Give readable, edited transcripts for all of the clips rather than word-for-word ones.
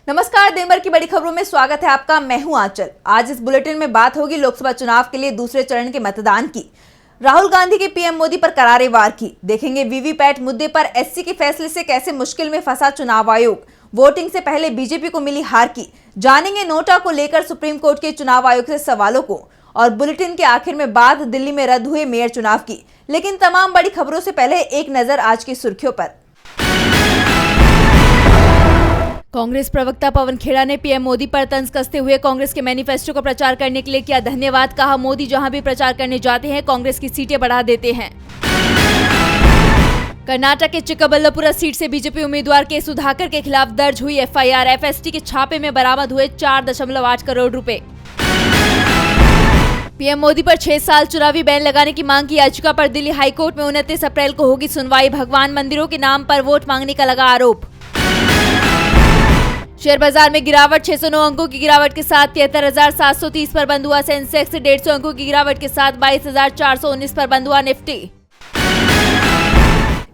नमस्कार, दिन भर की बड़ी खबरों में स्वागत है आपका। मैं हूं आंचल। आज इस बुलेटिन में बात होगी लोकसभा चुनाव के लिए दूसरे चरण के मतदान की। राहुल गांधी के पीएम मोदी पर करारे वार की। देखेंगे वीवीपैट मुद्दे पर एससी के फैसले से कैसे मुश्किल में फंसा चुनाव आयोग। वोटिंग से पहले बीजेपी को मिली हार की। जानेंगे नोटा को लेकर सुप्रीम कोर्ट के चुनाव आयोग से सवालों को। और बुलेटिन के आखिर में बात दिल्ली में रद्द हुए मेयर चुनाव की। लेकिन तमाम बड़ी खबरों से पहले एक नजर आज की सुर्खियों पर। कांग्रेस प्रवक्ता पवन खेड़ा ने पीएम मोदी पर तंज कसते हुए कांग्रेस के मैनिफेस्टो का प्रचार करने के लिए किया धन्यवाद। कहा, मोदी जहां भी प्रचार करने जाते हैं कांग्रेस की सीटें बढ़ा देते हैं। कर्नाटक के चिक्कबल्लापुरा सीट से बीजेपी उम्मीदवार के सुधाकर के खिलाफ दर्ज हुई एफआईआर। एफएसटी के छापे में बरामद हुए 4.8 करोड़ रुपए। पीएम मोदी पर 6 साल चुनावी बैन लगाने की मांग की याचिका पर दिल्ली हाईकोर्ट में 29 अप्रैल को होगी सुनवाई। भगवान मंदिरों के नाम पर वोट मांगने का लगा आरोप। शेयर बाजार में गिरावट, 609 अंकों की गिरावट के साथ 73,730 पर बंद हुआ सेंसेक्स। 150 अंकों की गिरावट के साथ 22,419 पर बंद हुआ निफ्टी।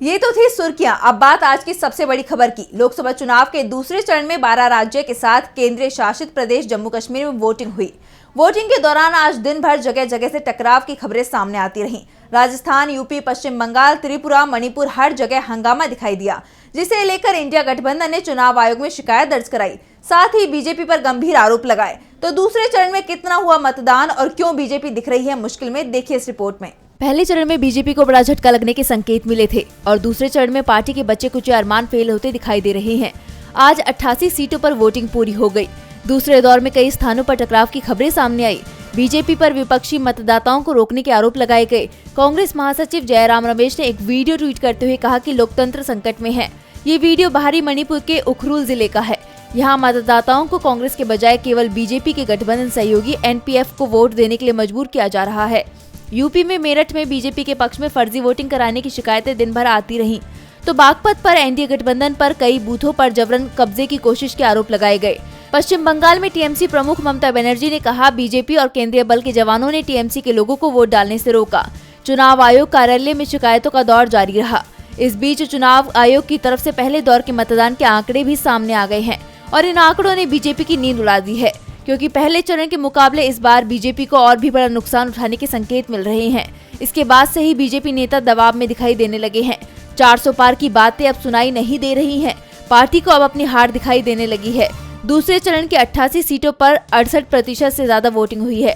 ये तो थी सुर्खियां। अब बात आज की सबसे बड़ी खबर की। लोकसभा चुनाव के दूसरे चरण में 12 राज्य के साथ केंद्रीय शासित प्रदेश जम्मू कश्मीर में वोटिंग हुई। वोटिंग के दौरान आज दिन भर जगह जगह से टकराव की खबरें सामने आती रहीं। राजस्थान, यूपी, पश्चिम बंगाल, त्रिपुरा, मणिपुर, हर जगह हंगामा दिखाई दिया, जिसे लेकर इंडिया गठबंधन ने चुनाव आयोग में शिकायत दर्ज कराई। साथ ही बीजेपी पर गंभीर आरोप लगाए। तो दूसरे चरण में कितना हुआ मतदान और क्यों बीजेपी दिख रही है मुश्किल में, देखिए इस रिपोर्ट में। पहले चरण में बीजेपी को बड़ा झटका लगने के संकेत मिले थे और दूसरे चरण में पार्टी के बच्चे कुछ अरमान फेल होते दिखाई दे रहे हैं। आज 88 सीटों पर वोटिंग पूरी हो गई। दूसरे दौर में कई स्थानों पर टकराव की खबरें सामने आई। बीजेपी पर विपक्षी मतदाताओं को रोकने के आरोप लगाए गए। कांग्रेस महासचिव जयराम रमेश ने एक वीडियो ट्वीट करते हुए कहा कि लोकतंत्र संकट में है। ये वीडियो बाहरी मणिपुर के उखरुल जिले का है। यहाँ मतदाताओं को कांग्रेस के बजाय केवल बीजेपी के गठबंधन सहयोगी एनपीएफ को वोट देने के लिए मजबूर किया जा रहा है। यूपी में मेरठ में बीजेपी के पक्ष में फर्जी वोटिंग कराने की शिकायतें दिन भर आती रहीं। तो बागपत पर एनडीए गठबंधन पर कई बूथों पर जबरन कब्जे की कोशिश के आरोप लगाए गए। पश्चिम बंगाल में टीएमसी प्रमुख ममता बनर्जी ने कहा, बीजेपी और केंद्रीय बल के जवानों ने टीएमसी के लोगों को वोट डालने से रोका। चुनाव आयोग कार्यालय में शिकायतों का दौर जारी रहा। इस बीच चुनाव आयोग की तरफ से पहले दौर के मतदान के आंकड़े भी सामने आ गए हैं और इन आंकड़ों ने बीजेपी की नींद उड़ा दी है, क्योंकि पहले चरण के मुकाबले इस बार बीजेपी को और भी बड़ा नुकसान उठाने के संकेत मिल रहे हैं। इसके बाद से ही बीजेपी नेता दबाव में दिखाई देने लगे हैं। 400 पार की बातें अब सुनाई नहीं दे रही हैं। पार्टी को अब अपनी हार दिखाई देने लगी है। दूसरे चरण की 88 सीटों पर 68% से ज्यादा वोटिंग हुई है।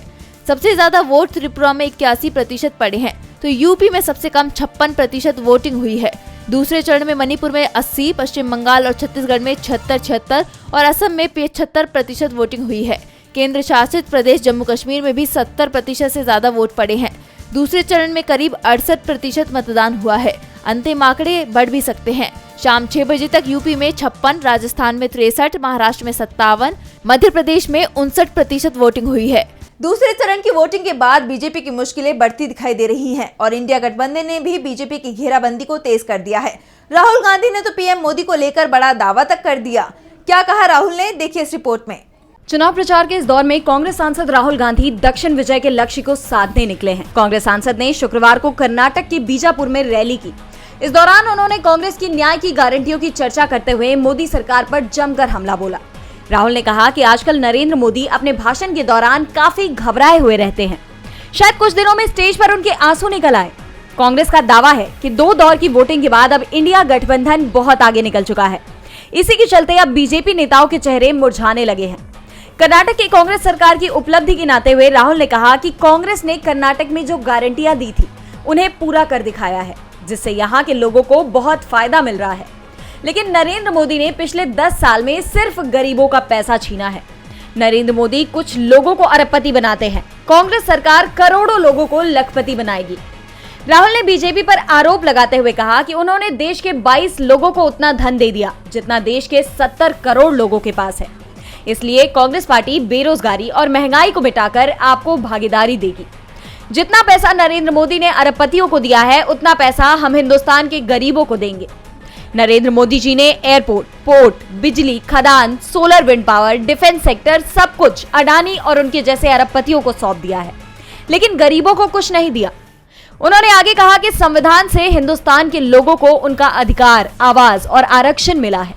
सबसे ज्यादा वोट त्रिपुरा में 81% पड़े हैं, तो यूपी में सबसे कम 56% वोटिंग हुई है। दूसरे चरण में मणिपुर में 80, पश्चिम बंगाल और छत्तीसगढ़ में 76 और असम में 75% वोटिंग हुई है। केंद्र शासित प्रदेश जम्मू कश्मीर में भी 70% से ज्यादा वोट पड़े हैं। दूसरे चरण में करीब 68% मतदान हुआ है। अंतिम आंकड़े बढ़ भी सकते हैं। शाम 6 बजे तक यूपी में 56, राजस्थान में 63, महाराष्ट्र में 57, मध्य प्रदेश में 59% वोटिंग हुई है। दूसरे चरण की वोटिंग के बाद बीजेपी की मुश्किलें बढ़ती दिखाई दे रही हैं और इंडिया गठबंधन ने भी बीजेपी की घेराबंदी को तेज कर दिया है। राहुल गांधी ने तो पीएम मोदी को लेकर बड़ा दावा तक कर दिया। क्या कहा राहुल ने, देखिए इस रिपोर्ट में। चुनाव प्रचार के इस दौर में कांग्रेस सांसद राहुल गांधी दक्षिण विजय के लक्ष्य को साधने निकले हैं। कांग्रेस सांसद ने शुक्रवार को कर्नाटक के बीजापुर में रैली की। इस दौरान उन्होंने कांग्रेस की न्याय की गारंटियों की चर्चा करते हुए मोदी सरकार पर जमकर हमला बोला। राहुल ने कहा कि आजकल नरेंद्र मोदी अपने भाषण के दौरान काफी घबराए हुए रहते हैं। शायद कुछ दिनों में स्टेज पर उनके आंसू निकल आए। कांग्रेस का दावा है कि 2 दौर की वोटिंग के बाद अब इंडिया गठबंधन बहुत आगे निकल चुका है। इसी के चलते अब बीजेपी नेताओं के चेहरे मुरझाने लगे हैं। कर्नाटक की कांग्रेस सरकार की उपलब्धि गिनाते हुए राहुल ने कहा कि कांग्रेस ने कर्नाटक में जो गारंटियां दी थी उन्हें पूरा कर दिखाया है, जिससे यहाँ के लोगों को बहुत फायदा मिल रहा है। लेकिन नरेंद्र मोदी ने पिछले 10 साल में सिर्फ गरीबों का पैसा छीना है। नरेंद्र मोदी कुछ लोगों को अरबपति बनाते हैं, कांग्रेस सरकार करोड़ों लोगों को लखपति बनाएगी। राहुल ने बीजेपी पर आरोप लगाते हुए कहा कि उन्होंने देश के 22 लोगों को उतना धन दे दिया जितना देश के 70 करोड़ लोगों के पास है। इसलिए कांग्रेस पार्टी बेरोजगारी और महंगाई को मिटाकर आपको भागीदारी देगी। जितना पैसा नरेंद्र मोदी ने अरबपतियों को दिया है, उतना पैसा हम हिंदुस्तान के गरीबों को देंगे। नरेंद्र मोदी जी ने एयरपोर्ट, पोर्ट, बिजली, खदान, solar wind power, defence sector सब कुछ अडानी और उनके जैसे अरबपतियों को सौंप दिया है, लेकिन गरीबों को कुछ नहीं दिया। उन्होंने आगे कहा कि संविधान से हिंदुस्तान के लोगों को उनका अधिकार, आवाज और आरक्षण मिला है,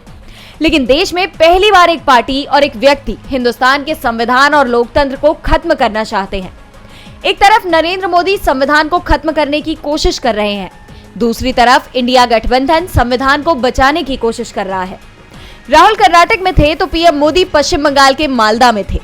लेकिन देश में पहली बार एक पार्टी और एक व्यक्ति हिंदुस्तान के संविधान और लोकतंत्र को खत्म करना चाहते हैं। एक तरफ नरेंद्र मोदी संविधान को खत्म करने की कोशिश कर रहे हैं, दूसरी तरफ इंडिया गठबंधन संविधान को बचाने की कोशिश कर रहा है। राहुल कर्नाटक में थे तो पीएम मोदी पश्चिम बंगाल के मालदा में थे।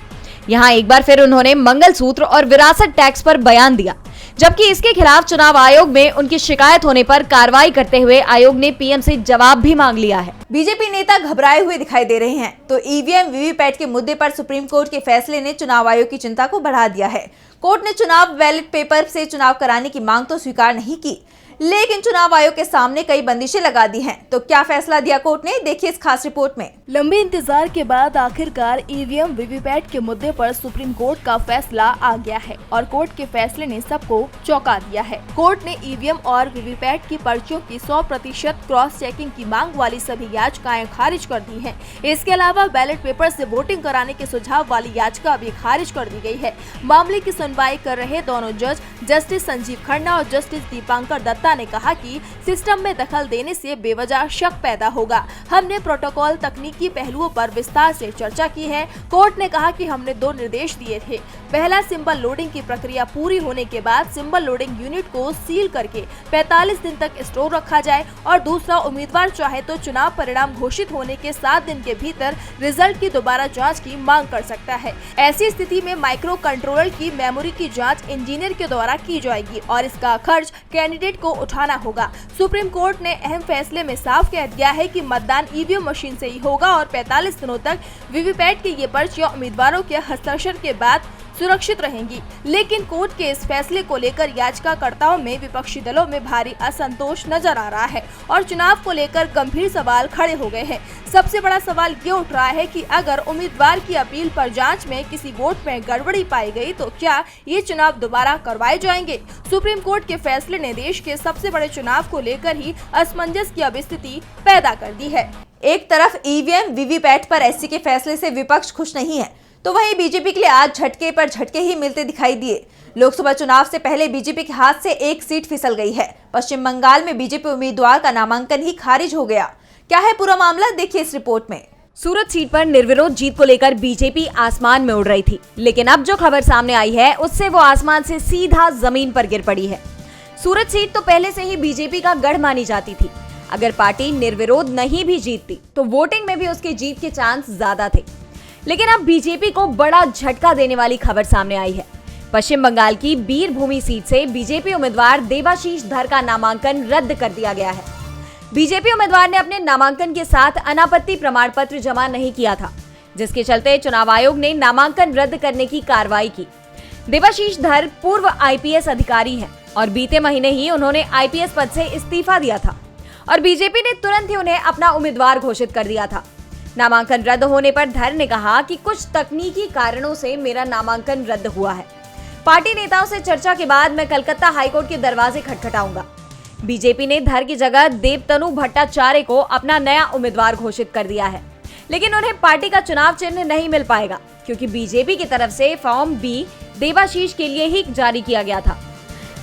यहाँ एक बार फिर उन्होंने मंगलसूत्र और विरासत टैक्स पर बयान दिया, जबकि इसके खिलाफ चुनाव आयोग में उनकी शिकायत होने पर कार्रवाई करते हुए आयोग ने पीएम से जवाब भी मांग लिया है। बीजेपी नेता घबराए हुए दिखाई दे रहे हैं तो ईवीएम वीवीपैट के मुद्दे पर सुप्रीम कोर्ट के फैसले ने चुनाव आयोग की चिंता को बढ़ा दिया है। कोर्ट ने चुनाव बैलेट पेपर से चुनाव कराने की मांग तो स्वीकार नहीं की, लेकिन चुनाव आयोग के सामने कई बंदिशें लगा दी हैं। तो क्या फैसला दिया कोर्ट ने, देखिए इस खास रिपोर्ट में। लंबे इंतजार के बाद आखिरकार ईवीएम वीवीपैट के मुद्दे पर सुप्रीम कोर्ट का फैसला आ गया है और कोर्ट के फैसले ने सबको चौंका दिया है। कोर्ट ने ईवीएम और वीवीपैट की पर्चियों की 100% क्रॉस चेकिंग की मांग वाली सभी याचिकाएं खारिज कर दी हैं। इसके अलावा बैलेट पेपर से वोटिंग कराने के सुझाव वाली याचिका भी खारिज कर दी गई है। मामले की सुनवाई कर रहे दोनों जज जस्टिस संजीव खन्ना और जस्टिस दीपांकर दत्ता ने कहा कि सिस्टम में दखल देने से बेवजह शक पैदा होगा। हमने प्रोटोकॉल तकनीकी पहलुओं पर विस्तार से चर्चा की है। कोर्ट ने कहा कि हमने 2 निर्देश दिए थे। पहला, सिंबल लोडिंग की प्रक्रिया पूरी होने के बाद सिंबल लोडिंग यूनिट को सील करके 45 दिन तक स्टोर रखा जाए और दूसरा, उम्मीदवार चाहे तो चुनाव परिणाम घोषित होने के 7 दिन के भीतर रिजल्ट की दोबारा जाँच की मांग कर सकता है। ऐसी स्थिति में माइक्रो कंट्रोलर की मेमोरी की जाँच इंजीनियर के द्वारा की जाएगी और इसका खर्च कैंडिडेट को उठाना होगा। सुप्रीम कोर्ट ने अहम फैसले में साफ कह दिया है कि मतदान ईवीएम मशीन से ही होगा और 45 दिनों तक वीवीपैट की ये पर्चियां उम्मीदवारों के हस्ताक्षर के बाद सुरक्षित रहेंगी। लेकिन कोर्ट के इस फैसले को लेकर याचिकाकर्ताओं में विपक्षी दलों में भारी असंतोष नजर आ रहा है और चुनाव को लेकर गंभीर सवाल खड़े हो गए हैं। सबसे बड़ा सवाल ये उठ रहा है कि अगर उम्मीदवार की अपील पर जांच में किसी वोट में गड़बड़ी पाई गई तो क्या ये चुनाव दोबारा करवाए जाएंगे? सुप्रीम कोर्ट के फैसले ने देश के सबसे बड़े चुनाव को लेकर ही असमंजस की अब स्थिति पैदा कर दी है। एक तरफ ईवीएम वीवीपैट पर एससी के फैसले से विपक्ष खुश नहीं है, तो वहीं बीजेपी के लिए आज झटके पर झटके ही मिलते दिखाई दिए। लोकसभा चुनाव से पहले बीजेपी के हाथ से एक सीट फिसल गई है। पश्चिम बंगाल में बीजेपी उम्मीदवार का नामांकन ही खारिज हो गया। क्या है पूरा मामला, देखिए इस रिपोर्ट में। सूरत सीट पर निर्विरोध जीत को लेकर बीजेपी आसमान में उड़ रही थी, लेकिन अब जो खबर सामने आई है उससे वो आसमान से सीधा जमीन पर गिर पड़ी है। सूरत सीट तो पहले से ही बीजेपी का गढ़ मानी जाती थी। अगर पार्टी निर्विरोध नहीं भी जीतती तो वोटिंग में भी उसके जीत के चांस ज्यादा थे। लेकिन अब बीजेपी को बड़ा झटका देने वाली खबर सामने आई है। पश्चिम बंगाल की बीरभूमि सीट से बीजेपी उम्मीदवार देवाशीष धर का नामांकन रद्द कर दिया गया है। बीजेपी उम्मीदवार ने अपने नामांकन के साथ अनापत्ति प्रमाण पत्र जमा नहीं किया था, जिसके चलते चुनाव आयोग ने नामांकन रद्द करने की कार्रवाई की। देवाशीष धर पूर्व आईपीएस अधिकारी हैं और बीते महीने ही उन्होंने आईपीएस पद से इस्तीफा दिया था और बीजेपी ने तुरंत ही उन्हें अपना उम्मीदवार घोषित कर दिया था। नामांकन रद्द होने पर धर ने कहा कि कुछ तकनीकी कारणों से मेरा नामांकन रद्द हुआ है। पार्टी नेताओं से चर्चा के बाद मैं कलकत्ता हाईकोर्ट के दरवाजे खटखटाऊंगा। बीजेपी ने धर की जगह देवतनु भट्टाचार्य को अपना नया उम्मीदवार घोषित कर दिया है, लेकिन उन्हें पार्टी का चुनाव चिन्ह नहीं मिल पाएगा क्योंकि बीजेपी की तरफ से फॉर्म बी देवाशीष के लिए ही जारी किया गया था।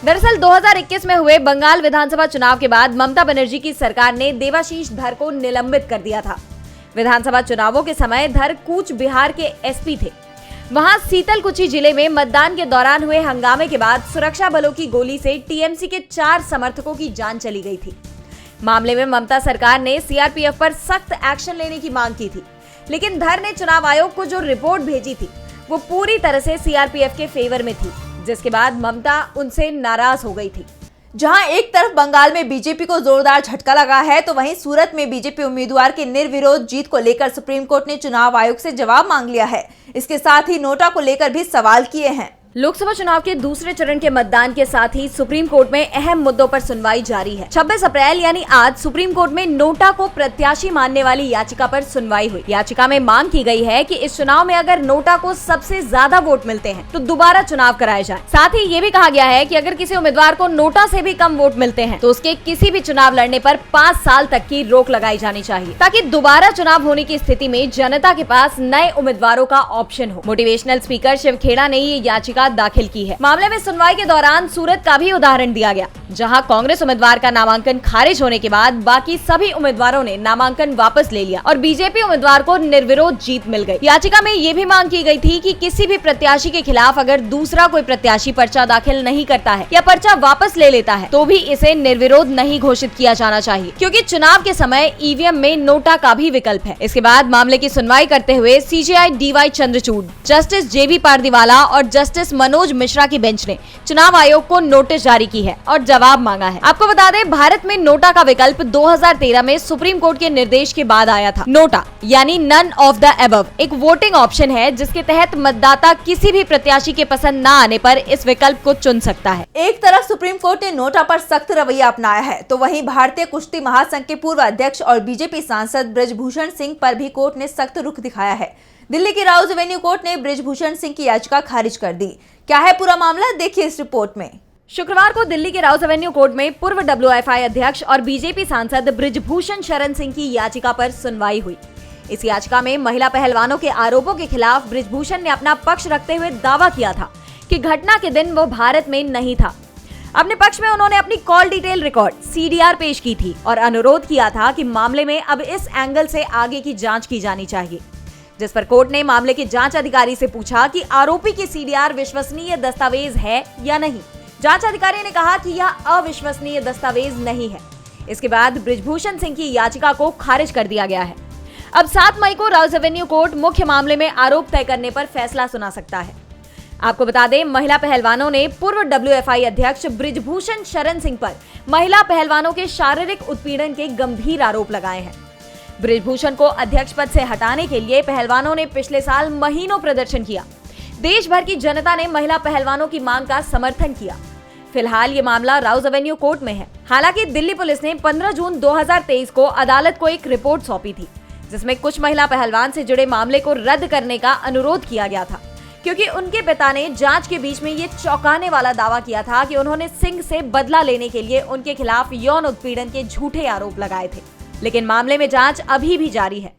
दरअसल 2021 में हुए बंगाल विधानसभा चुनाव के बाद ममता बनर्जी की सरकार ने देवाशीष धर को निलंबित कर दिया था। विधानसभा चुनावों के समय धर कूच बिहार के एसपी थे। वहां सीतलकुची जिले में मतदान के दौरान हुए हंगामे के बाद सुरक्षा बलों की गोली से टीएमसी के 4 समर्थकों की जान चली गई थी। मामले में ममता सरकार ने सीआरपीएफ पर सख्त एक्शन लेने की मांग की थी, लेकिन धर ने चुनाव आयोग को जो रिपोर्ट भेजी थी वो पूरी तरह से सीआरपीएफ के फेवर में थी, जिसके बाद ममता उनसे नाराज हो गई थी। जहां एक तरफ बंगाल में बीजेपी को जोरदार झटका लगा है, तो वहीं सूरत में बीजेपी उम्मीदवार की निर्विरोध जीत को लेकर सुप्रीम कोर्ट ने चुनाव आयोग से जवाब मांग लिया है। इसके साथ ही नोटा को लेकर भी सवाल किए हैं। लोकसभा चुनाव के दूसरे चरण के मतदान के साथ ही सुप्रीम कोर्ट में अहम मुद्दों पर सुनवाई जारी है। 26 अप्रैल यानी आज सुप्रीम कोर्ट में नोटा को प्रत्याशी मानने वाली याचिका पर सुनवाई हुई। याचिका में मांग की गई है कि इस चुनाव में अगर नोटा को सबसे ज्यादा वोट मिलते हैं तो दोबारा चुनाव कराया जाए। साथ ही ये भी कहा गया है कि अगर किसी उम्मीदवार को नोटा से भी कम वोट मिलते हैं तो उसके किसी भी चुनाव लड़ने पर 5 साल तक की रोक लगाई जानी चाहिए, ताकि दोबारा चुनाव होने की स्थिति में जनता के पास नए उम्मीदवारों का ऑप्शन हो। मोटिवेशनल स्पीकर शिव खेड़ा ने ये याचिका दाखिल की है। मामले में सुनवाई के दौरान सूरत का भी उदाहरण दिया गया, जहां कांग्रेस उम्मीदवार का नामांकन खारिज होने के बाद बाकी सभी उम्मीदवारों ने नामांकन वापस ले लिया और बीजेपी उम्मीदवार को निर्विरोध जीत मिल गई। याचिका में ये भी मांग की गई थी कि किसी भी प्रत्याशी के खिलाफ अगर दूसरा कोई प्रत्याशी पर्चा दाखिल नहीं करता है या पर्चा वापस ले लेता है तो भी इसे निर्विरोध नहीं घोषित किया जाना चाहिए, क्योंकि चुनाव के समय ईवीएम में नोटा का भी विकल्प है। इसके बाद मामले की सुनवाई करते हुए सीजेआई डीवाई चंद्रचूड़, जस्टिस जेबी पारदीवाला और जस्टिस मनोज मिश्रा की बेंच ने चुनाव आयोग को नोटिस जारी की है और जवाब मांगा है। आपको बता दें, भारत में नोटा का विकल्प 2013 में सुप्रीम कोर्ट के निर्देश के बाद आया था। नोटा यानी नन ऑफ द अबव एक वोटिंग ऑप्शन है जिसके तहत मतदाता किसी भी प्रत्याशी के पसंद न आने पर इस विकल्प को चुन सकता है। एक तरफ सुप्रीम कोर्ट ने नोटा पर सख्त रवैया अपनाया है तो वहीं भारतीय कुश्ती महासंघ के पूर्व अध्यक्ष और बीजेपी सांसद बृजभूषण सिंह पर भी कोर्ट ने सख्त रुख दिखाया है। दिल्ली की राउज एवेन्यू कोर्ट ने बृजभूषण सिंह की याचिका खारिज कर दी। क्या है पूरा मामला, देखिए इस रिपोर्ट में। शुक्रवार को दिल्ली के राउज एवेन्यू कोर्ट में पूर्व WFI अध्यक्ष और बीजेपी सांसद बृजभूषण शरण सिंह की याचिका पर सुनवाई हुई। इस याचिका में महिला पहलवानों के आरोपों के खिलाफ बृजभूषण ने अपना पक्ष रखते हुए दावा किया था कि घटना के दिन वो भारत में नहीं था। अपने पक्ष में उन्होंने अपनी कॉल डिटेल रिकॉर्ड CDR पेश की थी और अनुरोध किया था कि मामले में अब इस एंगल से आगे की जांच की जानी चाहिए, जिस पर कोर्ट ने मामले के जांच अधिकारी से पूछा कि आरोपी की CDR विश्वसनीय दस्तावेज है या नहीं। जांच अधिकारी ने कहा कि यह अविश्वसनीय दस्तावेज नहीं है। इसके बाद बृजभूषण सिंह की याचिका को खारिज कर दिया गया है। अब 7 मई को राउज एवेन्यू कोर्ट मुख्य मामले में आरोप तय करने पर फैसला सुना सकता है। आपको बता दें, महिला पहलवानों ने पूर्व WFI अध्यक्ष बृजभूषण शरण सिंह पर महिला पहलवानों के शारीरिक उत्पीड़न के गंभीर आरोप लगाए हैं। बृजभूषण को अध्यक्ष पद से हटाने के लिए पहलवानों ने पिछले साल महीनों प्रदर्शन किया। देश भर की जनता ने महिला पहलवानों की मांग का समर्थन किया। फिलहाल ये मामला राउज एवेन्यू कोर्ट में है। हालांकि दिल्ली पुलिस ने 15 जून 2023 को अदालत को एक रिपोर्ट सौंपी थी, जिसमें कुछ महिला पहलवान से जुड़े मामले को रद्द करने का अनुरोध किया गया था, क्योंकि उनके पिता ने जांच के बीच में ये चौंकाने वाला दावा किया था कि उन्होंने सिंह से बदला लेने के लिए उनके खिलाफ यौन उत्पीड़न के झूठे आरोप लगाए थे। लेकिन मामले में जांच अभी भी जारी है।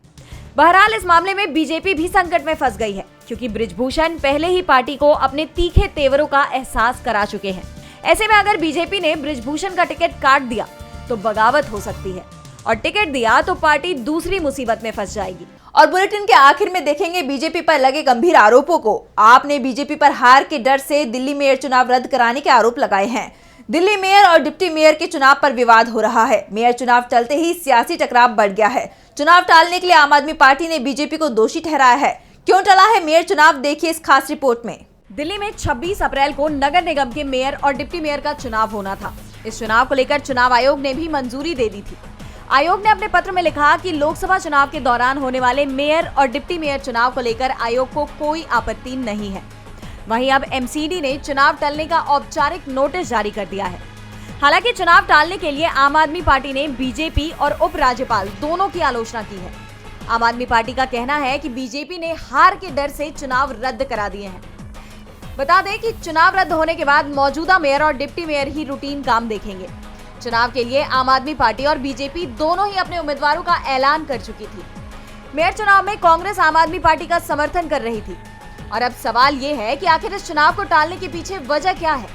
बहरहाल इस मामले में बीजेपी भी संकट में फंस गई है, क्योंकि बृजभूषण पहले ही पार्टी को अपने तीखे तेवरों का एहसास करा चुके हैं। ऐसे में अगर बीजेपी ने बृजभूषण का टिकट काट दिया तो बगावत हो सकती है और टिकट दिया तो पार्टी दूसरी मुसीबत में फंस जाएगी। और बुलेटिन के आखिर में देखेंगे बीजेपी पर लगे गंभीर आरोपों को। आपने बीजेपी पर हार के डर से दिल्ली मेयर चुनाव रद्द कराने के आरोप लगाए हैं। दिल्ली मेयर और डिप्टी मेयर के चुनाव पर विवाद हो रहा है। मेयर चुनाव टलते ही सियासी टकराव बढ़ गया है। चुनाव टालने के लिए आम आदमी पार्टी ने बीजेपी को दोषी ठहराया है। क्यों टला है मेयर चुनाव, देखिए इस खास रिपोर्ट में। दिल्ली में 26 अप्रैल को नगर निगम के मेयर और डिप्टी मेयर का चुनाव होना था। इस चुनाव को लेकर चुनाव आयोग ने भी मंजूरी दे दी थी। आयोग ने अपने पत्र में लिखा कि लोकसभा चुनाव के दौरान होने वाले मेयर और डिप्टी मेयर चुनाव को लेकर आयोग को कोई आपत्ति नहीं है। वहीं अब MCD ने चुनाव टलने का औपचारिक नोटिस जारी कर दिया है। हालांकि चुनाव टालने के लिए आम आदमी पार्टी ने बीजेपी और उपराज्यपाल दोनों की आलोचना की है। आम आदमी पार्टी का कहना है कि बीजेपी ने हार के डर से चुनाव रद्द करा दिए हैं। बता दें कि चुनाव रद्द होने के बाद मौजूदा मेयर और डिप्टी मेयर ही रूटीन काम देखेंगे। चुनाव के लिए आम आदमी पार्टी और बीजेपी दोनों ही अपने उम्मीदवारों का ऐलान कर चुकी थी। मेयर चुनाव में कांग्रेस आम आदमी पार्टी का समर्थन कर रही थी और अब सवाल ये है कि आखिर इस चुनाव को टालने के पीछे वजह क्या है।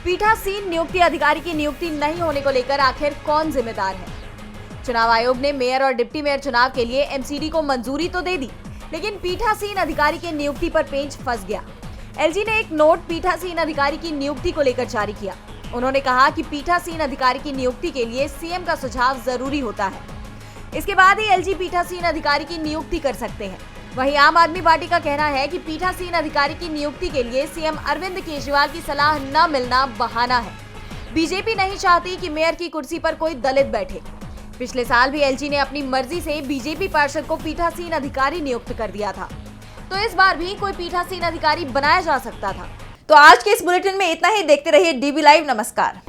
पीठासीन नियुक्ति अधिकारी की नियुक्ति नहीं होने को लेकर आखिर कौन जिम्मेदार है। चुनाव आयोग ने मेयर और डिप्टी मेयर चुनाव के लिए MCD को मंजूरी तो दे दी, लेकिन पीठासीन अधिकारी की नियुक्ति पर पेंच फंस गया। LG ने एक नोट पीठासीन अधिकारी की नियुक्ति को लेकर जारी किया। उन्होंने कहा कि पीठासीन अधिकारी की नियुक्ति के लिए CM का सुझाव जरूरी होता है। इसके बाद ही LG पीठासीन अधिकारी की नियुक्ति कर सकते हैं। वहीं आम आदमी पार्टी का कहना है कि पीठासीन अधिकारी की नियुक्ति के लिए CM अरविंद केजरीवाल की सलाह न मिलना बहाना है। बीजेपी नहीं चाहती कि मेयर की कुर्सी पर कोई दलित बैठे। पिछले साल भी LG ने अपनी मर्जी से बीजेपी पार्षद को पीठासीन अधिकारी नियुक्त कर दिया था, तो इस बार भी कोई पीठासीन अधिकारी बनाया जा सकता था। तो आज के इस बुलेटिन में इतना ही। देखते रहिए DB लाइव। नमस्कार।